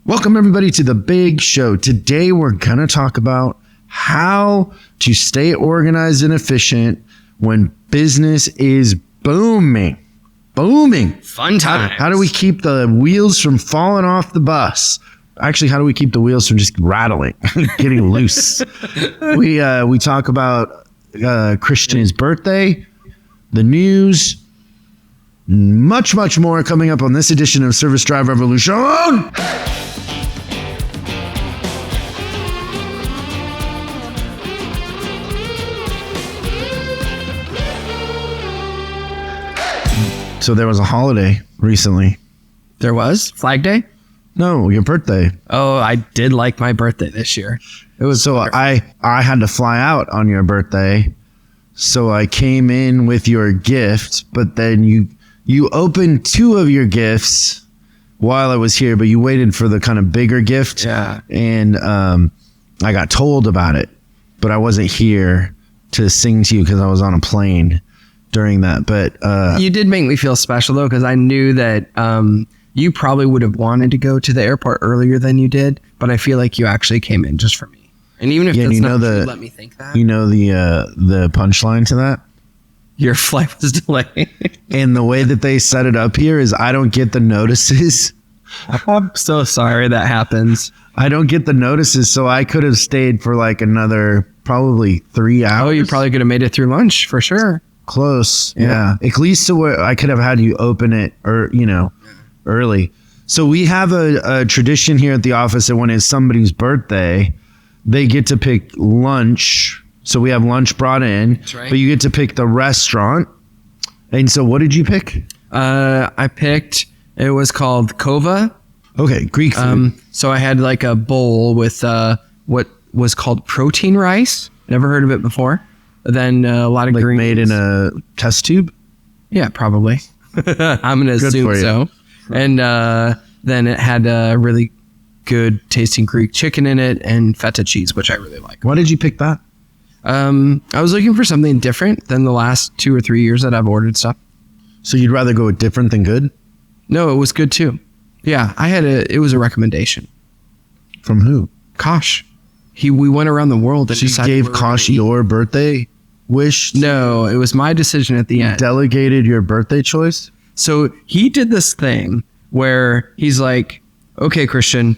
Welcome everybody to the big show. Today we're going to talk about how to stay organized and efficient when business is booming. Fun time. How do we keep the wheels from falling off the bus? Actually, how do we keep the wheels from just rattling, getting loose? We talk about Christian's birthday, the news, much more coming up on this edition of Service Drive Revolution. So there was a holiday recently. There was? Flag Day? No, your birthday. Oh, I did like my birthday this year. It was so I had to fly out on your birthday. So I came in with your gift, but then you opened two of your gifts while I was here, but you waited for the kind of bigger gift. Yeah. And I got told about it, but I wasn't here to sing to you because I was on a plane during that. But you did make me feel special though, because I knew that you probably would have wanted to go to the airport earlier than you did, but I feel like you actually came in just for me. And even if that's not true, let me think that. You know the punchline to that? Your flight was delayed. And the way that they set it up here is I don't get the notices. I'm so sorry that happens. I don't get the notices, so I could have stayed for like another probably 3 hours. Oh, you probably could have made it through lunch for sure. Close. Yeah. At least to where I could have had you open it or, early. So we have a tradition here at the office that when it's somebody's birthday, they get to pick lunch. So we have lunch brought in, That's right. But you get to pick the restaurant. And so what did you pick? I picked, it was called Kova. Okay, Greek food. So I had like a bowl with what was called protein rice. Never heard of it before. Then a lot of greens. Made in a test tube? Yeah, probably. I'm going to assume so. And then it had a really good tasting Greek chicken in it and feta cheese, which I really like. Why did you pick that? I was looking for something different than the last 2 or 3 years that I've ordered stuff. So you'd rather go with different than good? No, it was good too. Yeah, it was a recommendation. From who? Kosh. We went around the world and she gave Kosh your birthday wish? No, it was my decision at the end. Delegated your birthday choice? So he did this thing where he's like, okay, Christian,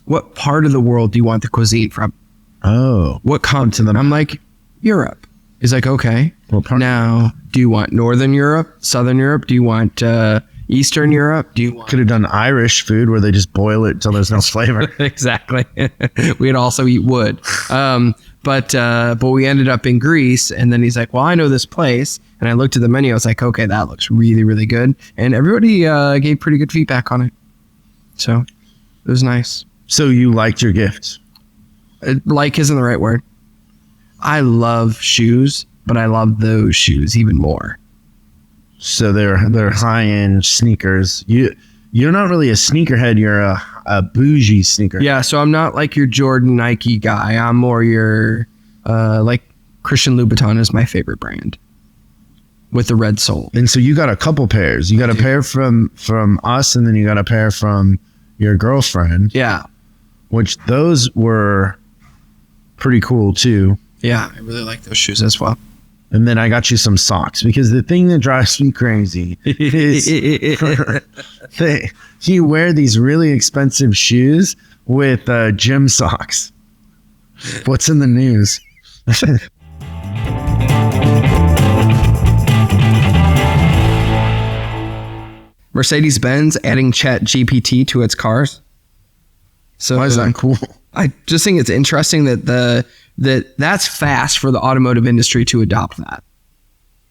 what part of the world do you want the cuisine from? Oh. What continent? I'm like, Europe. He's like, okay. Now, do you want Northern Europe, Southern Europe? Do you want Eastern Europe? Do you want... Could have done Irish food where they just boil it until there's no flavor. Exactly. We'd also eat wood. But we ended up in Greece, and then he's like, well, I know this place. And I looked at the menu. I was like, okay, that looks really, really good. And everybody gave pretty good feedback on it. So it was nice. So you liked your gift? Like isn't the right word. I love shoes, but I love those shoes even more. So they're high-end sneakers. You're not really a sneakerhead. You're a bougie sneaker. Yeah, so I'm not like your Jordan Nike guy. I'm more your like Christian Louboutin is my favorite brand with the red sole. And so you got a couple pairs. You got a pair from us, and then you got a pair from your girlfriend. Yeah, which those were pretty cool too. Yeah, I really like those shoes as well. And then I got you some socks because the thing that drives me crazy is you wear these really expensive shoes with gym socks. What's in the news? Mercedes-Benz adding ChatGPT to its cars. So why is that cool? I just think it's interesting that that's fast for the automotive industry to adopt that.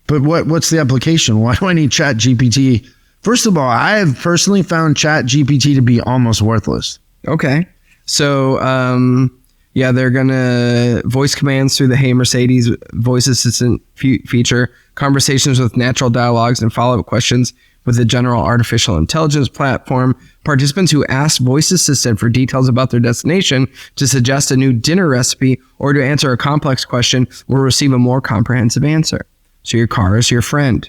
But what's the application? Why do I need ChatGPT? First of all, I have personally found ChatGPT to be almost worthless. Okay. So, they're going to voice commands through the Hey Mercedes voice assistant feature, conversations with natural dialogues and follow-up questions with the general artificial intelligence platform. Participants who ask voice assistant for details about their destination, to suggest a new dinner recipe, or to answer a complex question will receive a more comprehensive answer. So your car is your friend.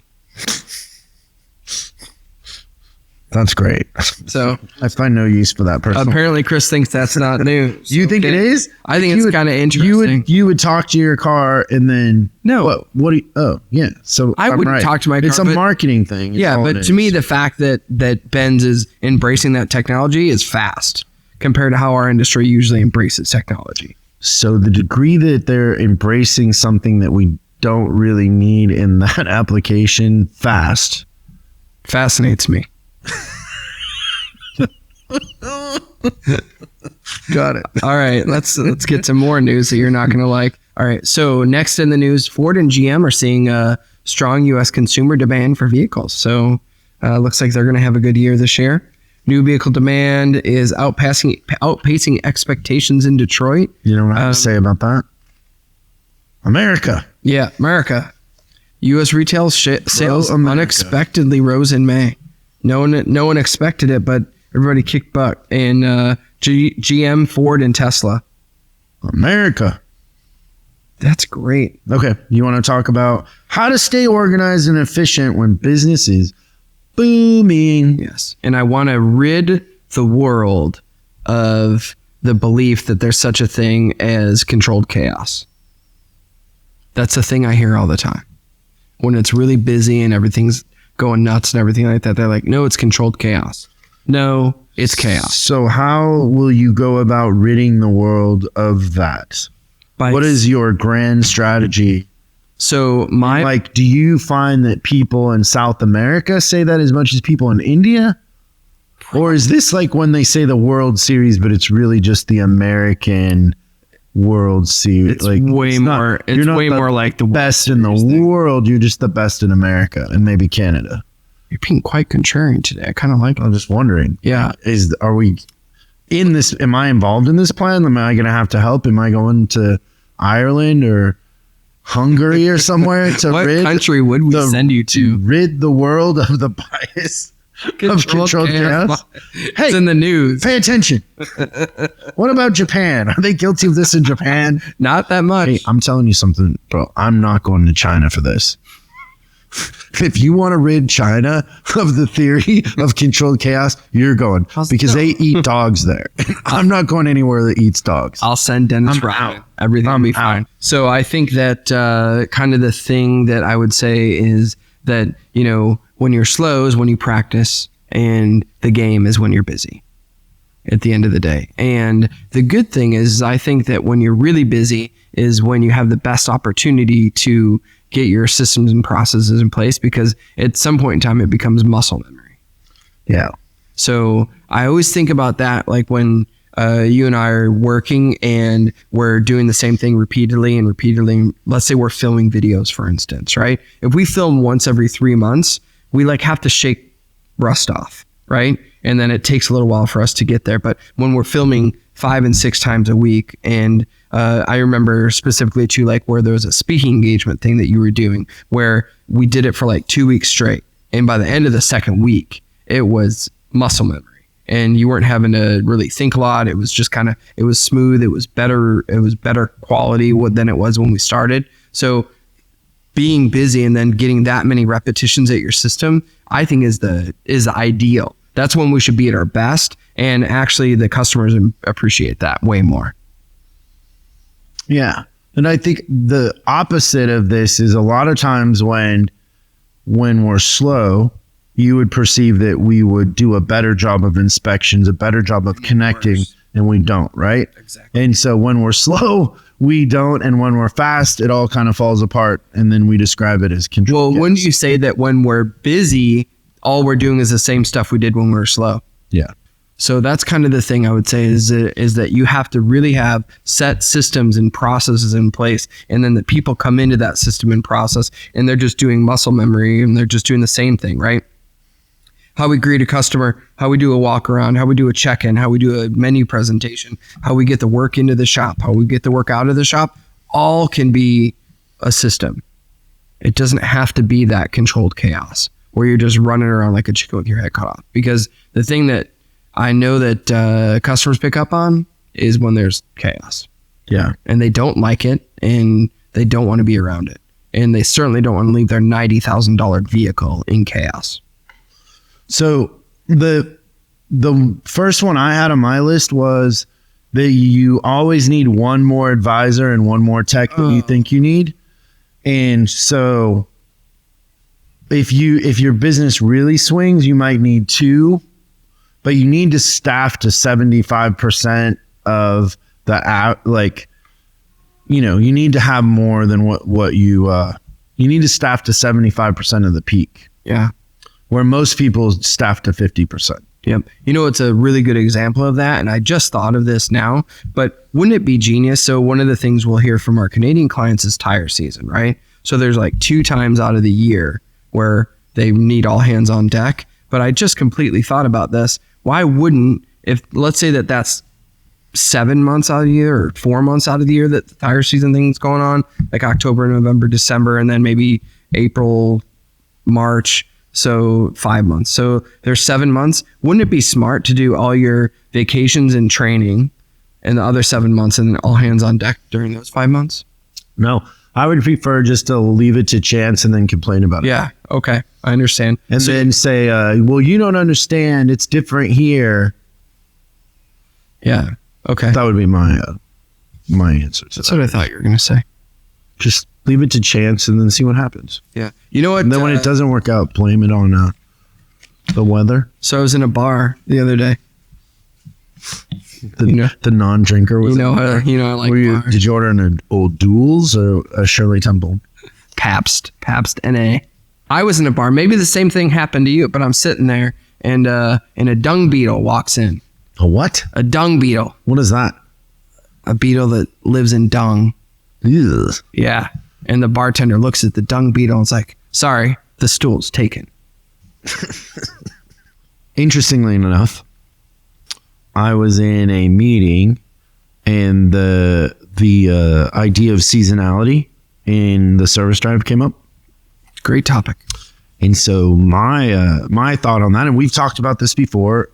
That's great. So I find no use for that person. apparently Chris thinks that's not new. You think it is? I think it's kind of interesting. You would talk to your car and then No. What do you, oh yeah. So I I'm wouldn't right. talk to my car. It's a marketing thing. Yeah, but to me, the fact that Benz is embracing that technology is fast compared to how our industry usually embraces technology. So the degree that they're embracing something that we don't really need in that application fast Fascinates me. Got it. All right, let's get some more news that you're not going to like. All right, so next in the news, Ford and GM are seeing strong U.S. consumer demand for vehicles. So looks like they're going to have a good year this year. New vehicle demand is outpacing expectations in Detroit. You know what I have to say about that? America. Yeah, America. U.S. retail sales America. unexpectedly rose in May. No one expected it, but everybody kicked butt. And GM, Ford, and Tesla. America. That's great. Okay, you want to talk about how to stay organized and efficient when business is booming. Yes. And I want to rid the world of the belief that there's such a thing as controlled chaos. That's the thing I hear all the time. When it's really busy and everything's going nuts and everything like that, they're like, no, it's controlled chaos. No, it's chaos. So how will you go about ridding the world of that? What is your grand strategy? So do you find that people in South America say that as much as people in India? Or is this like when they say the World Series, but it's really just the American World Series? It's way more. It's way more like the best in the world. You're just the best in America and maybe Canada. You're being quite contrarian today. I kind of like it. I'm just wondering. Yeah. Are we in this? Am I involved in this plan? Am I going to have to help? Am I going to Ireland or Hungary or somewhere to what country would we send you to? Rid the world of the bias of controlled chaos. Hey, it's in the news. Pay attention. What about Japan? Are they guilty of this in Japan? Not that much. Hey, I'm telling you something, bro. I'm not going to China for this. If you want to rid China of the theory of controlled chaos, you're going because they eat dogs there. I'm not going anywhere that eats dogs. I'll send Dennis Rodman. Everything will be fine. So I think that kind of the thing that I would say is that, you know, when you're slow is when you practice and the game is when you're busy at the end of the day. And the good thing is I think that when you're really busy is when you have the best opportunity to get your systems and processes in place, because at some point in time it becomes muscle memory. Yeah. So I always think about that, like when you and I are working and we're doing the same thing repeatedly and repeatedly. Let's say we're filming videos, for instance, right? If we film once every 3 months, we like have to shake rust off, right? And then it takes a little while for us to get there. But when we're filming 5 and 6 times a week, and I remember specifically too, like where there was a speaking engagement thing that you were doing where we did it for like 2 weeks straight. And by the end of the second week, it was muscle memory and you weren't having to really think a lot. It was just it was smooth. It was better quality than it was when we started. So being busy and then getting that many repetitions at your system, I think is ideal. That's when we should be at our best. And actually the customers appreciate that way more. Yeah. And I think the opposite of this is a lot of times when we're slow, you would perceive that we would do a better job of inspections, a better job of connecting, and we don't, right? Exactly. And so when we're slow, we don't, and when we're fast, it all kind of falls apart, and then we describe it as control. Well, wouldn't you say that when we're busy, all we're doing is the same stuff we did when we were slow? Yeah. So that's kind of the thing I would say is that you have to really have set systems and processes in place. And then the people come into that system and process and they're just doing muscle memory and they're just doing the same thing, right? How we greet a customer, how we do a walk around, how we do a check-in, how we do a menu presentation, how we get the work into the shop, how we get the work out of the shop, all can be a system. It doesn't have to be that controlled chaos where you're just running around like a chicken with your head cut off. Because the thing that I know that customers pick up on is when there's chaos. Yeah. And they don't like it and they don't want to be around it. And they certainly don't want to leave their $90,000 vehicle in chaos. So The first one I had on my list was that you always need one more advisor and one more tech that you think you need. And so if your business really swings, you might need two, but you need to staff to 75% of the you need to have more than what you need to staff to 75% of the peak. Yeah. Where most people staff to 50%. Yep. It's a really good example of that. And I just thought of this now, but wouldn't it be genius? So one of the things we'll hear from our Canadian clients is tire season, right? So there's like 2 times out of the year where they need all hands on deck. But I just completely thought about this. Why wouldn't, if let's say that's 7 months out of the year or 4 months out of the year that the tire season thing's going on, like October, November, December, and then maybe April, March. So 5 months. So there's 7 months. Wouldn't it be smart to do all your vacations and training in the other 7 months and then all hands on deck during those 5 months? No, I would prefer just to leave it to chance and then complain about it. Yeah. Okay. I understand. And then say, well, you don't understand. It's different here. Yeah. Okay. That would be my answer to That's what I thought you were going to say. Just leave it to chance and then see what happens. Yeah. You know what? And then when it doesn't work out, blame it on the weather. So I was in a bar the other day. The non-drinker was. I like bars. Did you order an Old Duels or a Shirley Temple? Pabst NA. I was in a bar. Maybe the same thing happened to you, but I'm sitting there and a dung beetle walks in. A what? A dung beetle. What is that? A beetle that lives in dung. Ugh. Yeah. And the bartender looks at the dung beetle and is like, sorry, the stool's taken. Interestingly enough, I was in a meeting and the idea of seasonality in the service drive came up. Great topic. And so my thought on that, and we've talked about this before,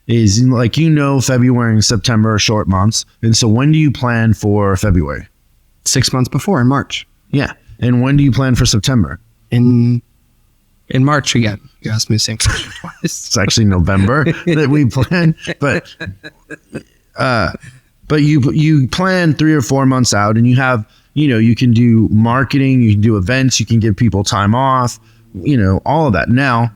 is like, February and September are short months. And so when do you plan for February? 6 months before, in March. Yeah. And when do you plan for September? In March again. You asked me the same question twice. It's actually November that we plan. But you plan 3 or 4 months out, and you have, you can do marketing, you can do events, you can give people time off, all of that. Now,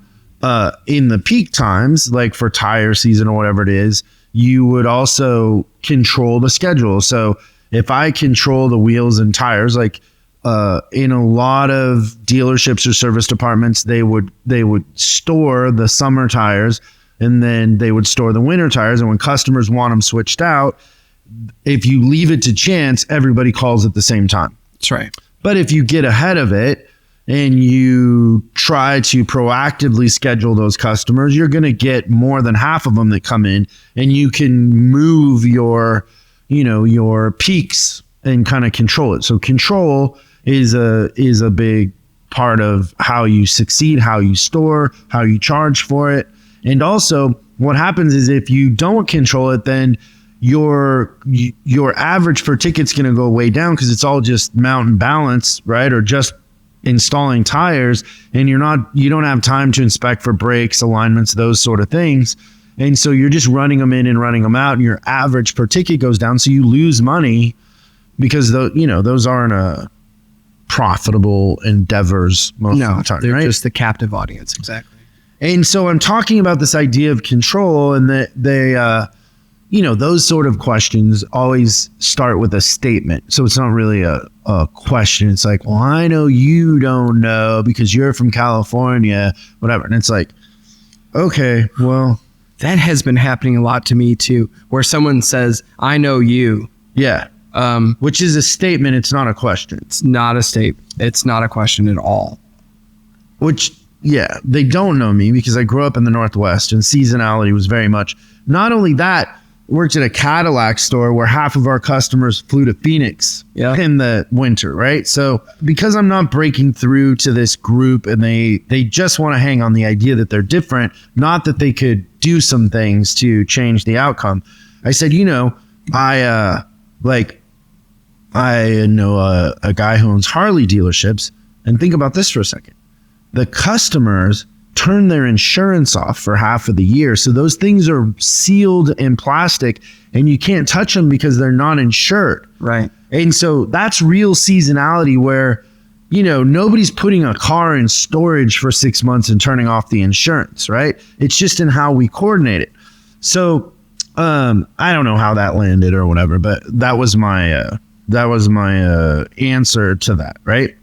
in the peak times, like for tire season or whatever it is, you would also control the schedule. So if I control the wheels and tires, like in a lot of dealerships or service departments, they would store the summer tires and then they would store the winter tires. And when customers want them switched out, if you leave it to chance, everybody calls at the same time. That's right. But if you get ahead of it and you try to proactively schedule those customers, you're going to get more than half of them that come in, and you can move your peaks and kind of control it. So control is a big part of how you succeed, how you store, how you charge for it. And also what happens is if you don't control it, then your average per ticket's going to go way down because it's all just mount and balance, right? Or just installing tires, and you don't have time to inspect for brakes, alignments, those sort of things. And so you're just running them in and running them out, and your average per ticket goes down. So you lose money because those aren't profitable endeavors most of the time. They're right? just the captive audience. Exactly. And so I'm talking about this idea of control, and that they those sort of questions always start with a statement. So it's not really a question. It's like, well, I know you don't know because you're from California, whatever. And it's like, okay, well. That has been happening a lot to me too, where someone says, I know you. Yeah. Which is a statement. It's not a question. It's not a statement. It's not a question at all. Which, yeah, they don't know me because I grew up in the Northwest and seasonality was very much. Not only that, worked at a Cadillac store where half of our customers flew to Phoenix in the winter, right? So because I'm not breaking through to this group and they just want to hang on the idea that they're different, not that they could do some things to change the outcome. I said, I know a guy who owns Harley dealerships, and think about this for a second. The customers turn their insurance off for half of the year. So those things are sealed in plastic and you can't touch them because they're not insured. Right. And so that's real seasonality where, nobody's putting a car in storage for 6 months and turning off the insurance, right? It's just in how we coordinate it. So I don't know how that landed or whatever, but that was my answer to that, right?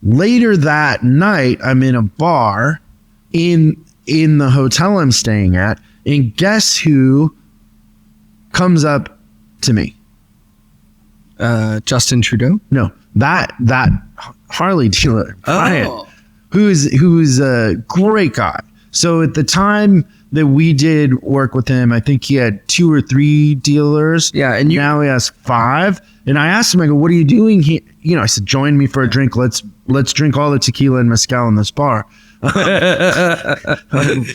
Later that night, I'm in a bar in the hotel I'm staying at, and guess who comes up to me? Justin Trudeau? No, that Harley dealer, Brian, Oh. who's a great guy. So at the time that we did work with him, I think he had 2 or 3 dealers. Yeah, and now he has 5. And I asked him, I go, "What are you doing here?" I said, "Join me for a drink. Let's drink all the tequila and mezcal in this bar."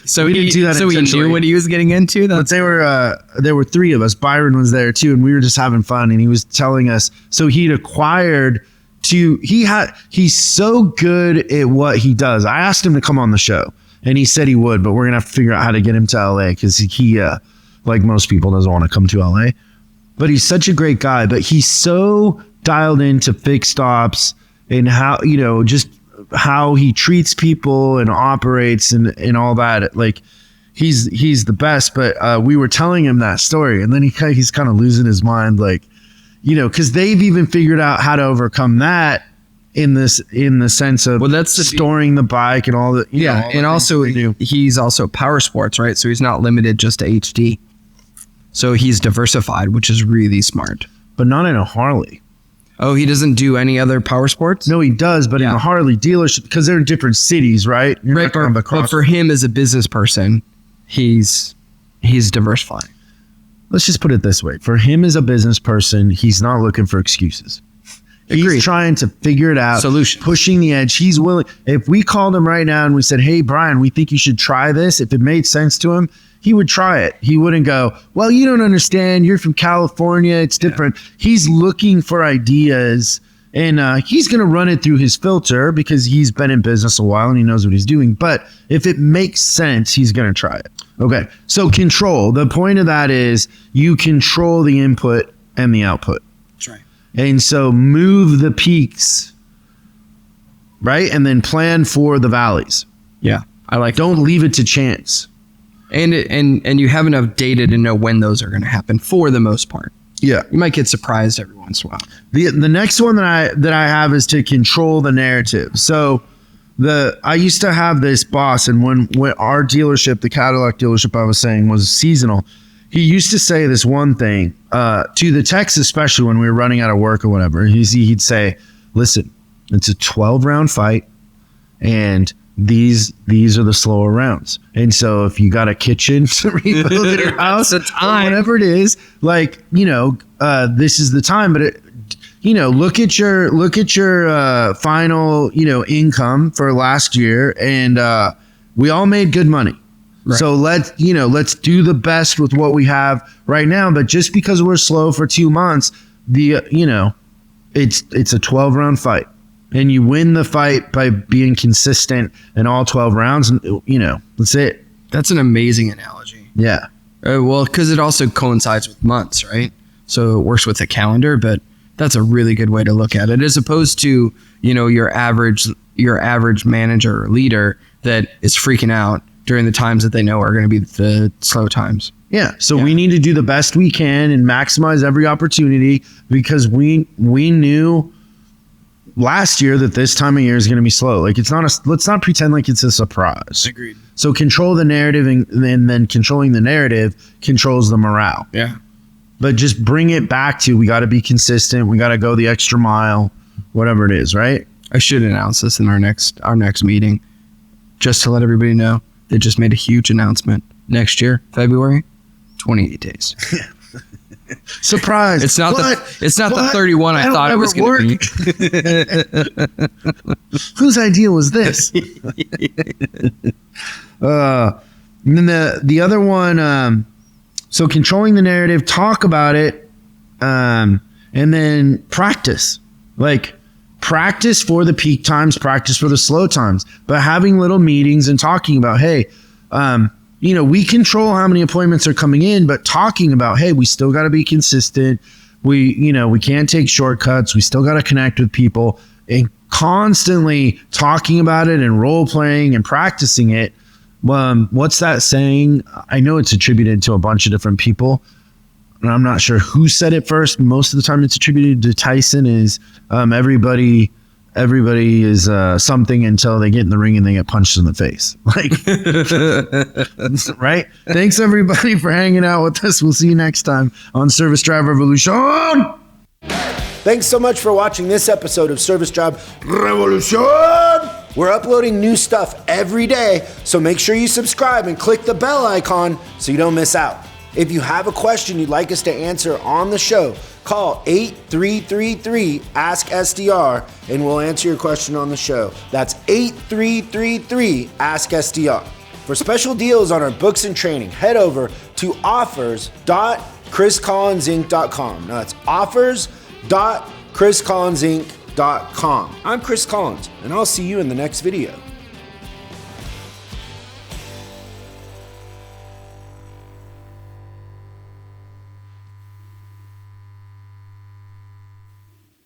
So We didn't do that he intentionally. knew what he was getting into. But there were 3 of us. Byron was there too, and we were just having fun. And he was telling us, so he'd acquired he's so good at what he does. I asked him to come on the show, and he said he would, but we're gonna have to figure out how to get him to LA because he like most people, doesn't want to come to LA. But he's such a great guy. But he's so dialed into fixed ops and how just how he treats people and operates and all that. Like he's the best. But we were telling him that story, and then he's kind of losing his mind, like, because they've even figured out how to overcome that in the sense of storing the bike and all the and also he's also power sports, right? So he's not limited just to HD. So he's diversified, which is really smart. But not in a Harley. Oh, he doesn't do any other power sports? No, he does, but in a Harley dealership, because they're in different cities, right? Right, but for him as a business person, he's diversifying. Let's just put it this way. For him as a business person, he's not looking for excuses. Agreed. He's trying to figure it out. Solution. Pushing the edge. He's willing. If we called him right now and we said, "Hey, Brian, we think you should try this," if it made sense to him, he would try it. He wouldn't go, "Well, you don't understand. You're from California. It's different." Yeah. He's looking for ideas, and he's going to run it through his filter because he's been in business a while and he knows what he's doing. But if it makes sense, he's going to try it. Okay. So control. The point of that is you control the input and the output. That's right. And so move the peaks, right? And then plan for the valleys. Yeah. Don't leave it to chance. And you have enough data to know when those are going to happen for the most part. Yeah. You might get surprised every once in a while. The next one that I have is to control the narrative. So I used to have this boss, and when our dealership, the Cadillac dealership I was saying, was seasonal, he used to say this one thing to the techs, especially when we were running out of work or whatever. He'd say, "Listen, it's a 12-round fight, and these are the slower rounds. And so if you got a kitchen to rebuild at your house, or whatever it is, like, this is the time. But look at your final, income for last year, and we all made good money. Right. So let's do the best with what we have right now. But just because we're slow for 2 months, it's a 12-round fight, and you win the fight by being consistent in all 12 rounds. And that's it. That's an amazing analogy. Yeah. Well, because it also coincides with months, right? So it works with the calendar, but that's a really good way to look at it, as opposed to your average manager or leader that is freaking out during the times that they know are going to be the slow times. Yeah. So we need to do the best we can and maximize every opportunity, because we knew last year that this time of year is going to be slow. Like, let's not pretend like it's a surprise. Agreed. So control the narrative, and then controlling the narrative controls the morale. Yeah. But just bring it back to, we got to be consistent. We got to go the extra mile, whatever it is, right? I should announce this in our next meeting, just to let everybody know. They just made a huge announcement. Next year, February, 28 days. Surprise! It's not the 31 I thought it was going to be. Whose idea was this? And then the other one. So controlling the narrative, talk about it, and then practice. Like, practice for the peak times, practice for the slow times, but having little meetings and talking about, hey, we control how many appointments are coming in, but talking about, hey, we still got to be consistent. We can't take shortcuts. We still got to connect with people, and constantly talking about it and role playing and practicing it. What's that saying? I know it's attributed to a bunch of different people, and I'm not sure who said it first. Most of the time it's attributed to Tyson. Is everybody is something until they get in the ring and they get punched in the face. Right? Thanks everybody for hanging out with us. We'll see you next time on Service Drive Revolution. Thanks so much for watching this episode of Service Drive Revolution. We're uploading new stuff every day, so make sure you subscribe and click the bell icon so you don't miss out. If you have a question you'd like us to answer on the show, call 8333-ASK-SDR and we'll answer your question on the show. That's 8333-ASK-SDR. For special deals on our books and training, head over to offers.chriscollinsinc.com. Now that's offers.chriscollinsinc.com. I'm Chris Collins, and I'll see you in the next video.